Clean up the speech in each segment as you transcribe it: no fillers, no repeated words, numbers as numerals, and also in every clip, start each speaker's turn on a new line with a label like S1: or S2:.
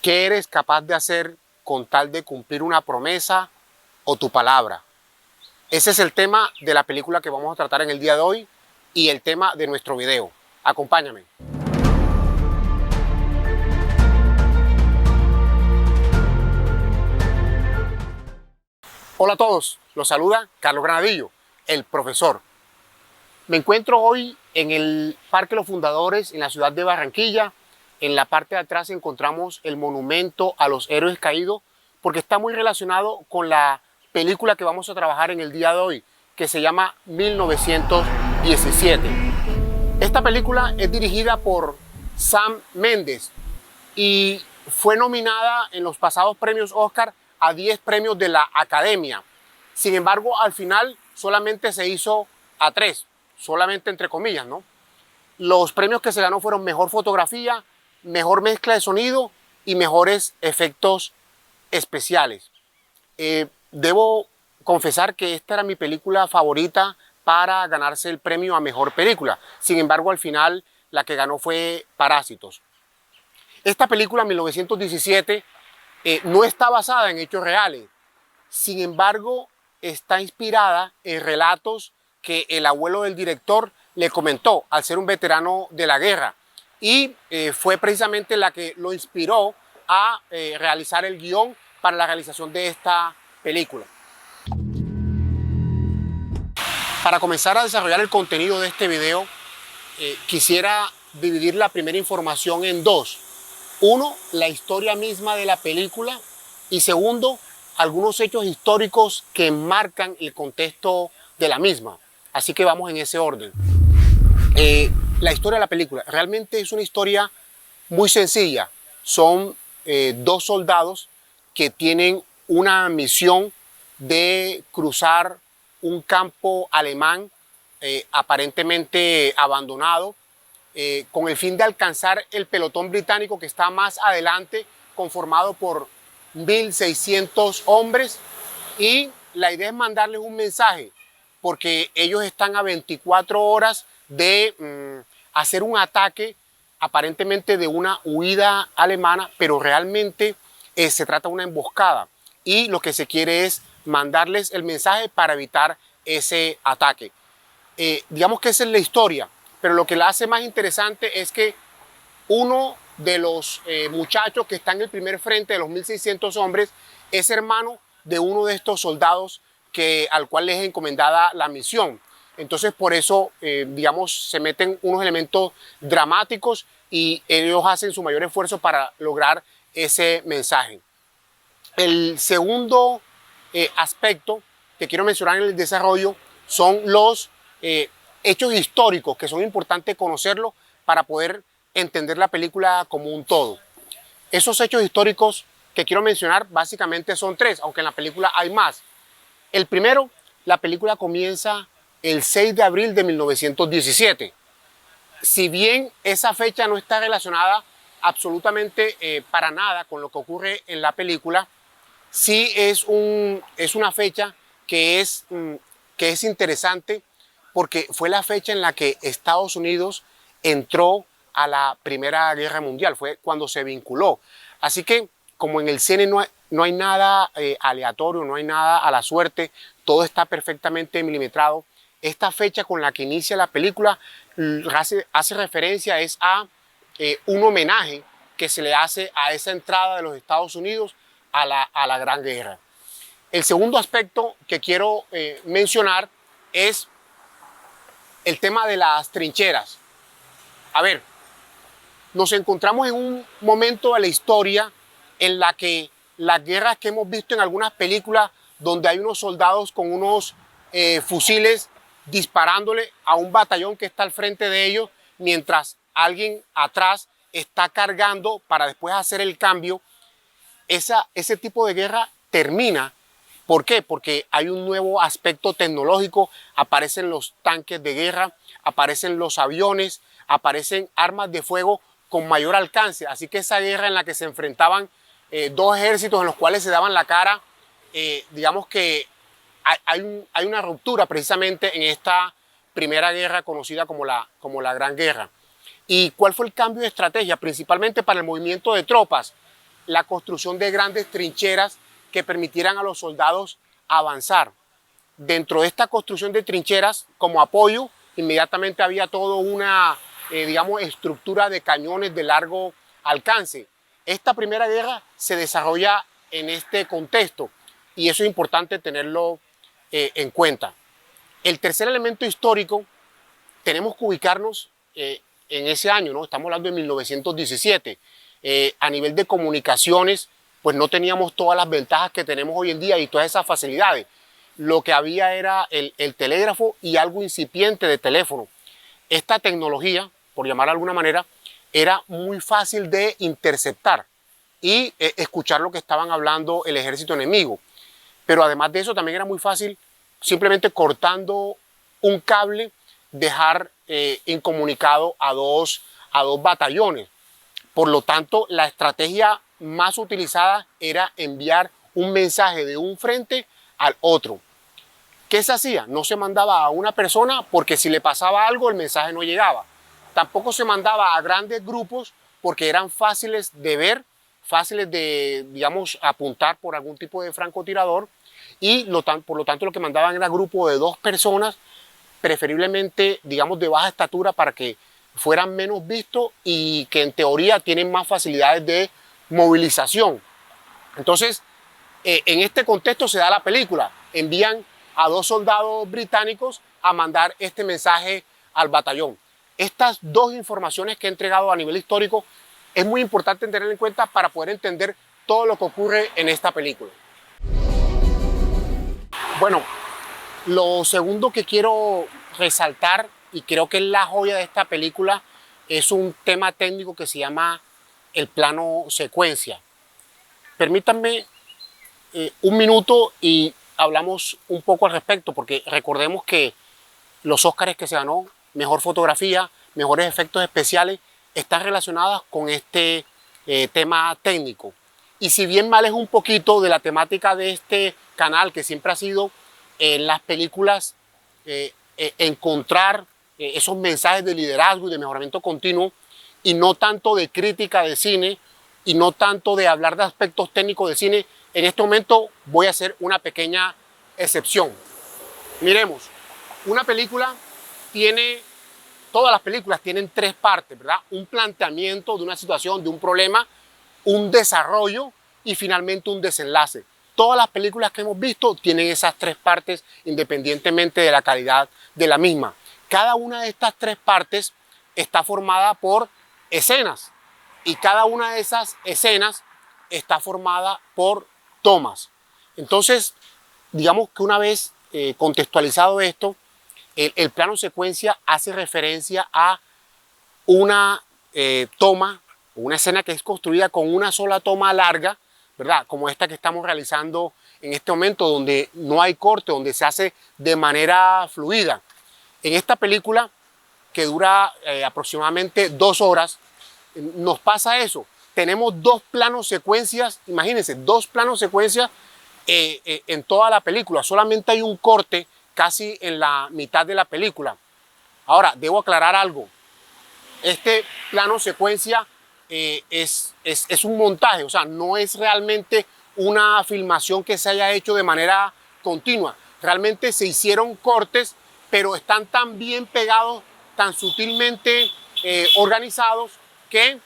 S1: ¿Qué eres capaz de hacer con tal de cumplir una promesa o tu palabra? Ese es el tema de la película que vamos a tratar en el día de hoy y el tema de nuestro video. Acompáñame. Hola a todos, los saluda Carlos Granadillo, el profesor. Me encuentro hoy en el Parque Los Fundadores, en la ciudad de Barranquilla. En la parte de atrás encontramos el monumento a los héroes caídos, porque está muy relacionado con la película que vamos a trabajar en el día de hoy, que se llama 1917. Esta película es dirigida por Sam Mendes y fue nominada en los pasados premios Oscar a 10 premios de la Academia. Sin embargo, al final solamente se hizo a 3, solamente entre comillas, ¿no? Los premios que se ganó fueron mejor fotografía, mejor mezcla de sonido y mejores efectos especiales. Debo confesar que esta era mi película favorita para ganarse el premio a mejor película. Sin embargo, al final la que ganó fue Parásitos. Esta película, 1917, no está basada en hechos reales. Sin embargo, está inspirada en relatos que el abuelo del director le comentó al ser un veterano de la guerra. Y fue precisamente la que lo inspiró a realizar el guión para la realización de esta película. Para comenzar a desarrollar el contenido de este video, quisiera dividir la primera información en dos. Uno, la historia misma de la película, y segundo, algunos hechos históricos que marcan el contexto de la misma. Así que vamos en ese orden. La historia de la película realmente es una historia muy sencilla. Son dos soldados que tienen una misión de cruzar un campo alemán aparentemente abandonado, con el fin de alcanzar el pelotón británico que está más adelante, conformado por 1.600 hombres, y la idea es mandarles un mensaje, porque ellos están a 24 horas de hacer un ataque aparentemente de una huida alemana, pero realmente se trata de una emboscada, y lo que se quiere es mandarles el mensaje para evitar ese ataque. Digamos que esa es la historia. Pero lo que la hace más interesante es que uno de los muchachos que está en el primer frente de los 1.600 hombres es hermano de uno de estos soldados al cual les es encomendada la misión. Entonces, por eso, digamos, se meten unos elementos dramáticos y ellos hacen su mayor esfuerzo para lograr ese mensaje. El segundo aspecto que quiero mencionar en el desarrollo son los hechos históricos, que son importantes conocerlos para poder entender la película como un todo. Esos hechos históricos que quiero mencionar básicamente son 3, aunque en la película hay más. El primero, la película comienza el 6 de abril de 1917. Si bien esa fecha no está relacionada absolutamente para nada con lo que ocurre en la película, sí es una fecha que es interesante, porque fue la fecha en la que Estados Unidos entró a la Primera Guerra Mundial, fue cuando se vinculó. Así que, como en el cine no hay nada aleatorio, no hay nada a la suerte, todo está perfectamente milimetrado, esta fecha con la que inicia la película hace referencia a un homenaje que se le hace a esa entrada de los Estados Unidos a la Gran Guerra. El segundo aspecto que quiero mencionar es el tema de las trincheras. A ver, nos encontramos en un momento de la historia en la que las guerras que hemos visto en algunas películas, donde hay unos soldados con unos fusiles disparándole a un batallón que está al frente de ellos, mientras alguien atrás está cargando para después hacer el cambio, ese tipo de guerra termina. ¿Por qué? Porque hay un nuevo aspecto tecnológico, aparecen los tanques de guerra, aparecen los aviones, aparecen armas de fuego con mayor alcance. Así que esa guerra en la que se enfrentaban dos ejércitos en los cuales se daban la cara, digamos que hay una ruptura precisamente en esta primera guerra conocida como la Gran Guerra. ¿Y cuál fue el cambio de estrategia? Principalmente para el movimiento de tropas. la construcción de grandes trincheras que permitieran a los soldados avanzar. Dentro de esta construcción de trincheras, como apoyo, inmediatamente había toda una, digamos, estructura de cañones de largo alcance. Esta primera guerra se desarrolla en este contexto y eso es importante tenerlo en cuenta. El tercer elemento histórico, tenemos que ubicarnos en ese año, ¿no? Estamos hablando de 1917. A nivel de comunicaciones, pues no teníamos todas las ventajas que tenemos hoy en día y todas esas facilidades. Lo que había era el telégrafo y algo incipiente de teléfono. Esta tecnología, por llamar de alguna manera, era muy fácil de interceptar y escuchar lo que estaban hablando el ejército enemigo. Pero además de eso también era muy fácil, simplemente cortando un cable, dejar incomunicado a dos batallones. Por lo tanto, la estrategia más utilizada era enviar un mensaje de un frente al otro. ¿Qué se hacía? No se mandaba a una persona porque si le pasaba algo el mensaje no llegaba. Tampoco se mandaba a grandes grupos porque eran fáciles de ver, fáciles de, digamos, apuntar por algún tipo de francotirador y por lo tanto lo que mandaban era grupo de 2 personas, preferiblemente, digamos, de baja estatura para que fueran menos vistos y que en teoría tienen más facilidades de movilización. Entonces, en este contexto se da la película. Envían a 2 soldados británicos a mandar este mensaje al batallón. Estas 2 informaciones que he entregado a nivel histórico es muy importante tener en cuenta para poder entender todo lo que ocurre en esta película. Bueno, lo segundo que quiero resaltar, y creo que es la joya de esta película, es un tema técnico que se llama el plano secuencia. Permítanme un minuto y hablamos un poco al respecto, porque recordemos que los Óscares que se ganó, mejor fotografía, mejores efectos especiales, están relacionadas con este tema técnico. Y si bien mal es un poquito de la temática de este canal, que siempre ha sido en las películas encontrar esos mensajes de liderazgo y de mejoramiento continuo, y no tanto de crítica de cine, y no tanto de hablar de aspectos técnicos de cine, en este momento voy a hacer una pequeña excepción. Miremos, una película tiene, todas las películas tienen 3 partes, ¿verdad? Un planteamiento de una situación, de un problema, un desarrollo y finalmente un desenlace. Todas las películas que hemos visto tienen esas 3 partes independientemente de la calidad de la misma. Cada una de estas 3 partes está formada por escenas y cada una de esas escenas está formada por tomas. Entonces, digamos que una vez contextualizado esto, el plano secuencia hace referencia a una toma, una escena que es construida con una sola toma larga, ¿verdad? Como esta que estamos realizando en este momento, donde no hay corte, donde se hace de manera fluida. En esta película, que dura aproximadamente 2 horas, nos pasa eso. Tenemos 2 planos secuencias, imagínense, 2 planos secuencias en toda la película. Solamente hay un corte casi en la mitad de la película. Ahora, debo aclarar algo. Este plano secuencia es un montaje, o sea, no es realmente una filmación que se haya hecho de manera continua. Realmente se hicieron cortes, pero están tan bien pegados, tan sutilmente organizados, que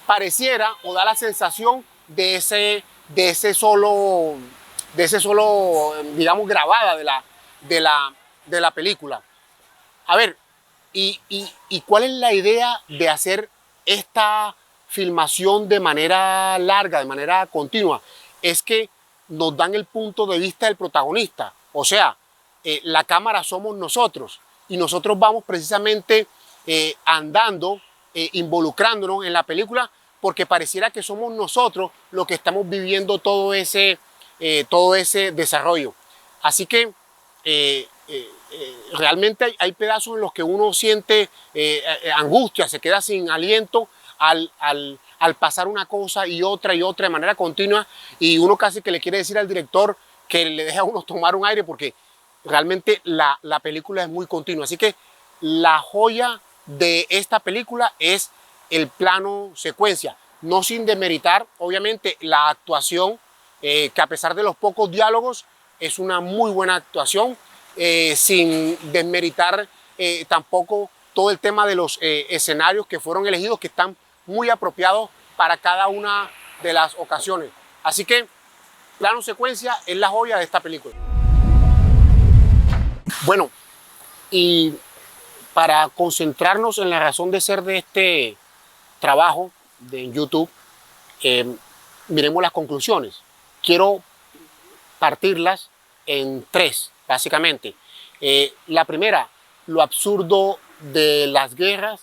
S1: pareciera o da la sensación de ese solo, digamos, grabada de la película. A ver, ¿y cuál es la idea de hacer esta filmación de manera larga, de manera continua? Es que nos dan el punto de vista del protagonista. O sea, la cámara somos nosotros y nosotros vamos precisamente andando, involucrándonos en la película, porque pareciera que somos nosotros los que estamos viviendo todo ese desarrollo. Así que realmente hay pedazos en los que uno siente angustia, se queda sin aliento al pasar una cosa y otra de manera continua, y uno casi que le quiere decir al director que le deje a uno tomar un aire, porque realmente la película es muy continua. Así que la joya de esta película es el plano secuencia. no sin demeritar, obviamente, la actuación, que a pesar de los pocos diálogos, es una muy buena actuación, sin desmeritar tampoco todo el tema de los escenarios que fueron elegidos, que están muy apropiados para cada una de las ocasiones. Así que plano secuencia es la joya de esta película. Bueno, y para concentrarnos en la razón de ser de este trabajo de YouTube, miremos las conclusiones. Quiero partirlas en tres, básicamente. La primera, lo absurdo de las guerras.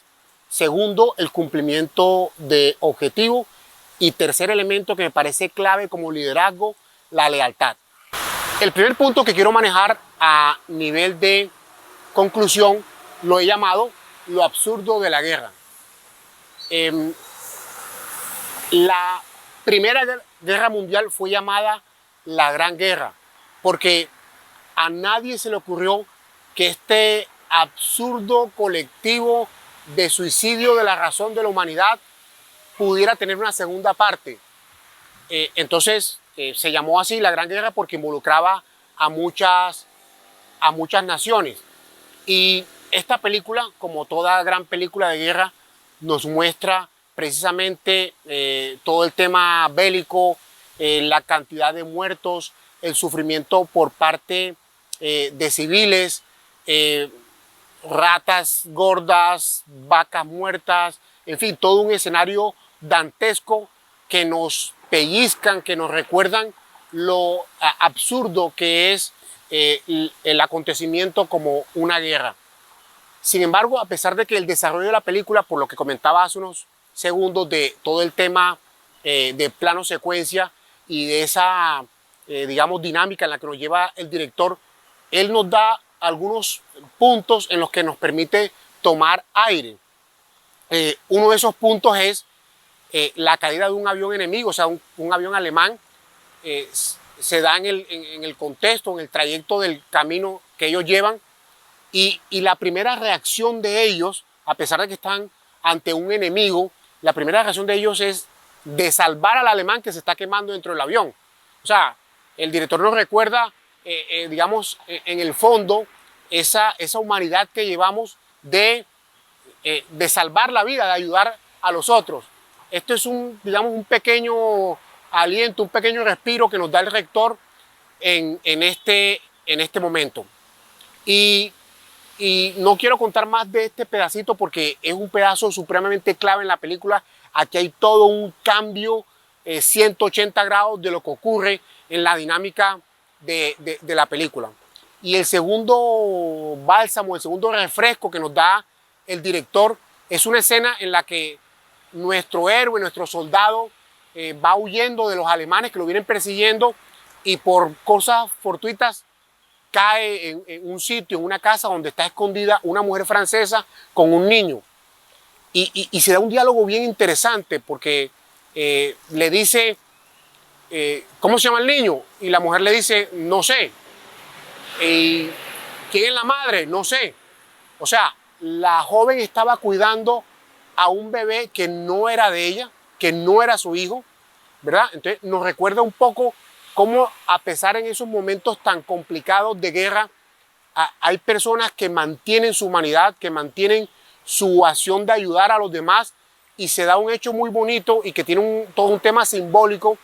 S1: Segundo, el cumplimiento de objetivos. Y tercer elemento que me parece clave como liderazgo, la lealtad. El primer punto que quiero manejar a nivel de conclusión lo he llamado lo absurdo de la guerra. La Primera Guerra Mundial fue llamada la Gran Guerra porque a nadie se le ocurrió que este absurdo colectivo de suicidio de la razón de la humanidad pudiera tener una segunda parte. Entonces se llamó así la Gran Guerra porque involucraba a muchas naciones. Y esta película, como toda gran película de guerra, nos muestra precisamente todo el tema bélico, la cantidad de muertos, el sufrimiento por parte de civiles, ratas gordas, vacas muertas, en fin, todo un escenario dantesco que nos pellizcan, que nos recuerdan lo absurdo que es el acontecimiento como una guerra. Sin embargo, a pesar de que el desarrollo de la película, por lo que comentaba hace unos segundos, de todo el tema de plano secuencia y de esa, digamos, dinámica en la que nos lleva el director, él nos da algunos puntos en los que nos permite tomar aire. Uno de esos puntos es la caída de un avión enemigo, o sea, un avión alemán. Se da en el contexto, en el trayecto del camino que ellos llevan, y la primera reacción de ellos, a pesar de que están ante un enemigo, la primera reacción de ellos es de salvar al alemán que se está quemando dentro del avión. O sea, el director nos recuerda, digamos, en el fondo, esa humanidad que llevamos de salvar la vida, de ayudar a los otros. Esto es digamos, un pequeño aliento, un pequeño respiro que nos da el rector en este momento. Y no quiero contar más de este pedacito porque es un pedazo supremamente clave en la película. Aquí hay todo un cambio 180 grados de lo que ocurre en la dinámica de la película. Y el segundo bálsamo, el segundo refresco que nos da el director es una escena en la que nuestro héroe, nuestro soldado, va huyendo de los alemanes que lo vienen persiguiendo y por cosas fortuitas cae en un sitio, en una casa donde está escondida una mujer francesa con un niño. Y se da un diálogo bien interesante porque le dice, ¿cómo se llama el niño? Y la mujer le dice, no sé. ¿Y quién es la madre? No sé. O sea, la joven estaba cuidando a un bebé que no era de ella, que no era su hijo, ¿verdad? Entonces nos recuerda un poco cómo a pesar en esos momentos tan complicados de guerra, hay personas que mantienen su humanidad, que mantienen su acción de ayudar a los demás, y se da un hecho muy bonito y que tiene todo un tema simbólico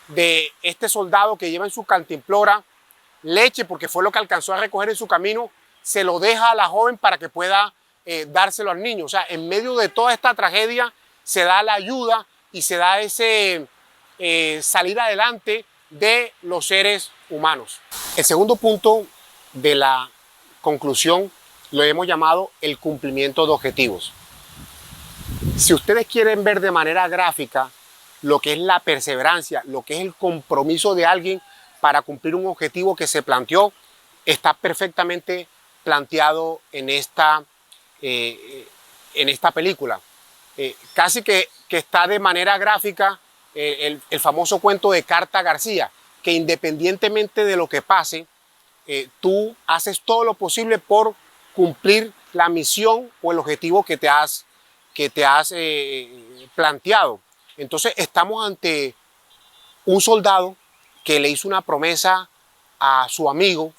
S1: de este soldado que lleva en su cantimplora leche, porque fue lo que alcanzó a recoger en su camino, se lo deja a la joven para que pueda dárselo al niño. O sea, en medio de toda esta tragedia se da la ayuda y se da ese salir adelante de los seres humanos. El segundo punto de la conclusión lo hemos llamado el cumplimiento de objetivos. Si ustedes quieren ver de manera gráfica lo que es la perseverancia, lo que es el compromiso de alguien para cumplir un objetivo que se planteó, está perfectamente planteado en esta película. Casi que está de manera gráfica el famoso cuento de Carta García, que independientemente de lo que pase, tú haces todo lo posible por cumplir la misión o el objetivo que te has planteado. Entonces estamos ante un soldado que le hizo una promesa a su amigo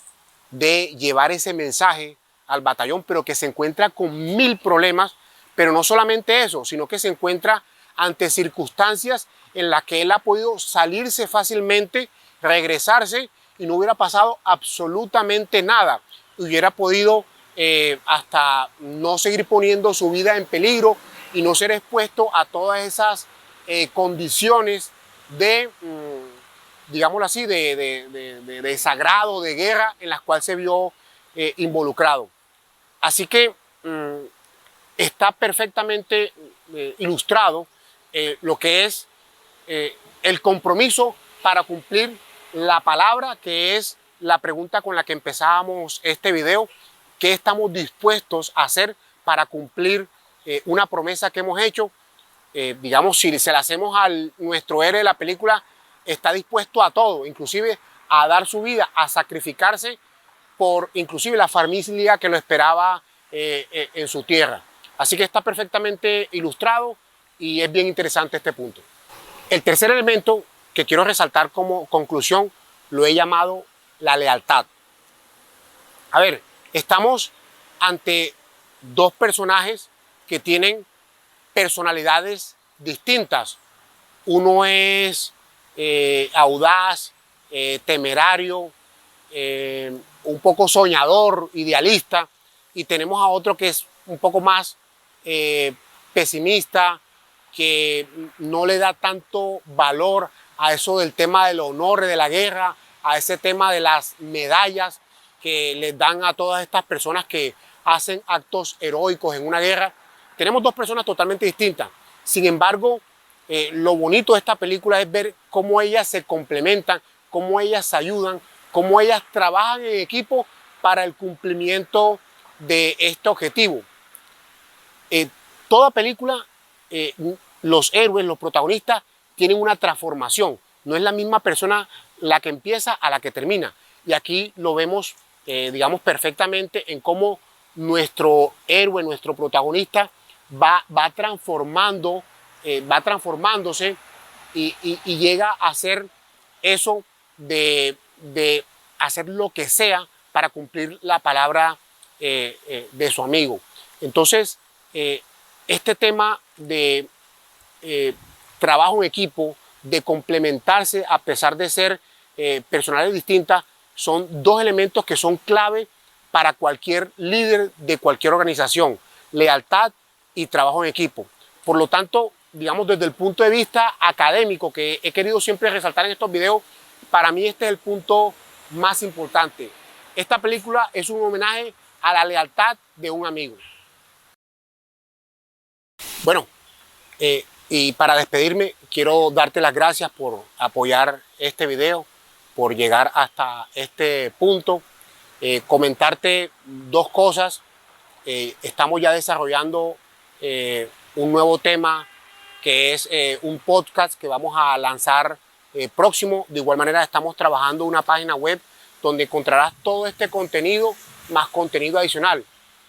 S1: de llevar ese mensaje al batallón, pero que se encuentra con 1000 problemas, pero no solamente eso, sino que se encuentra ante circunstancias en las que él ha podido salirse fácilmente, regresarse y no hubiera pasado absolutamente nada. Hubiera podido hasta no seguir poniendo su vida en peligro y no ser expuesto a todas esas condiciones de, digámoslo así, de desagrado, de guerra en las cuales se vio involucrado. Así que está perfectamente ilustrado lo que es el compromiso para cumplir la palabra, que es la pregunta con la que empezábamos este video. ¿Qué estamos dispuestos a hacer para cumplir una promesa que hemos hecho? Digamos, si se la hacemos a nuestro héroe de la película, está dispuesto a todo, inclusive a dar su vida, a sacrificarse por inclusive la familia que lo esperaba en su tierra. Así que está perfectamente ilustrado y es bien interesante este punto. El tercer elemento que quiero resaltar como conclusión lo he llamado la lealtad. A ver, estamos ante dos personajes que tienen personalidades distintas. Uno es audaz, temerario, un poco soñador, idealista, y tenemos a otro que es un poco más pesimista, que no le da tanto valor a eso del tema del honor de la guerra, a ese tema de las medallas que les dan a todas estas personas que hacen actos heroicos en una guerra. Tenemos dos personas totalmente distintas. Sin embargo, lo bonito de esta película es ver cómo ellas se complementan, cómo ellas se ayudan, cómo ellas trabajan en equipo para el cumplimiento de este objetivo. Toda película, los héroes, los protagonistas, tienen una transformación. No es la misma persona la que empieza a la que termina. Y aquí lo vemos, digamos, perfectamente en cómo nuestro héroe, nuestro protagonista, va transformándose y llega a hacer eso de hacer lo que sea para cumplir la palabra de su amigo. Entonces, este tema de trabajo en equipo, de complementarse a pesar de ser personalidades distintas, son dos elementos que son clave para cualquier líder de cualquier organización: lealtad y trabajo en equipo. Por lo tanto, digamos, desde el punto de vista académico, que he querido siempre resaltar en estos videos, para mí este es el punto más importante. Esta película es un homenaje a la lealtad de un amigo. Bueno, y para despedirme, quiero darte las gracias por apoyar este video, por llegar hasta este punto. Comentarte dos cosas. Estamos ya desarrollando un nuevo tema que es un podcast que vamos a lanzar próximo. De igual manera estamos trabajando una página web donde encontrarás todo este contenido más contenido adicional.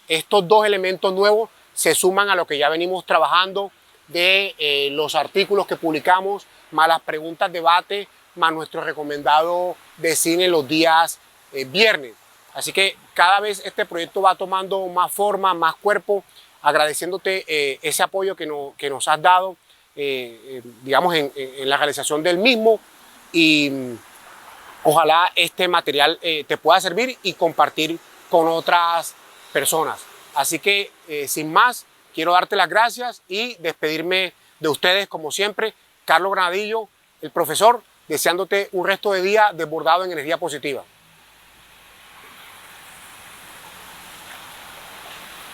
S1: Estos dos elementos nuevos se suman a lo que ya venimos trabajando de los artículos que publicamos, más las preguntas debate, más nuestro recomendado de cine los días viernes. Así que cada vez este proyecto va tomando más forma, más cuerpo, agradeciéndote ese apoyo que nos has dado, digamos, en la realización del mismo, y ojalá este material te pueda servir y compartir con otras personas. Así que, sin más, quiero darte las gracias y despedirme de ustedes, como siempre. Carlos Granadillo, el profesor, deseándote un resto de día desbordado en energía positiva.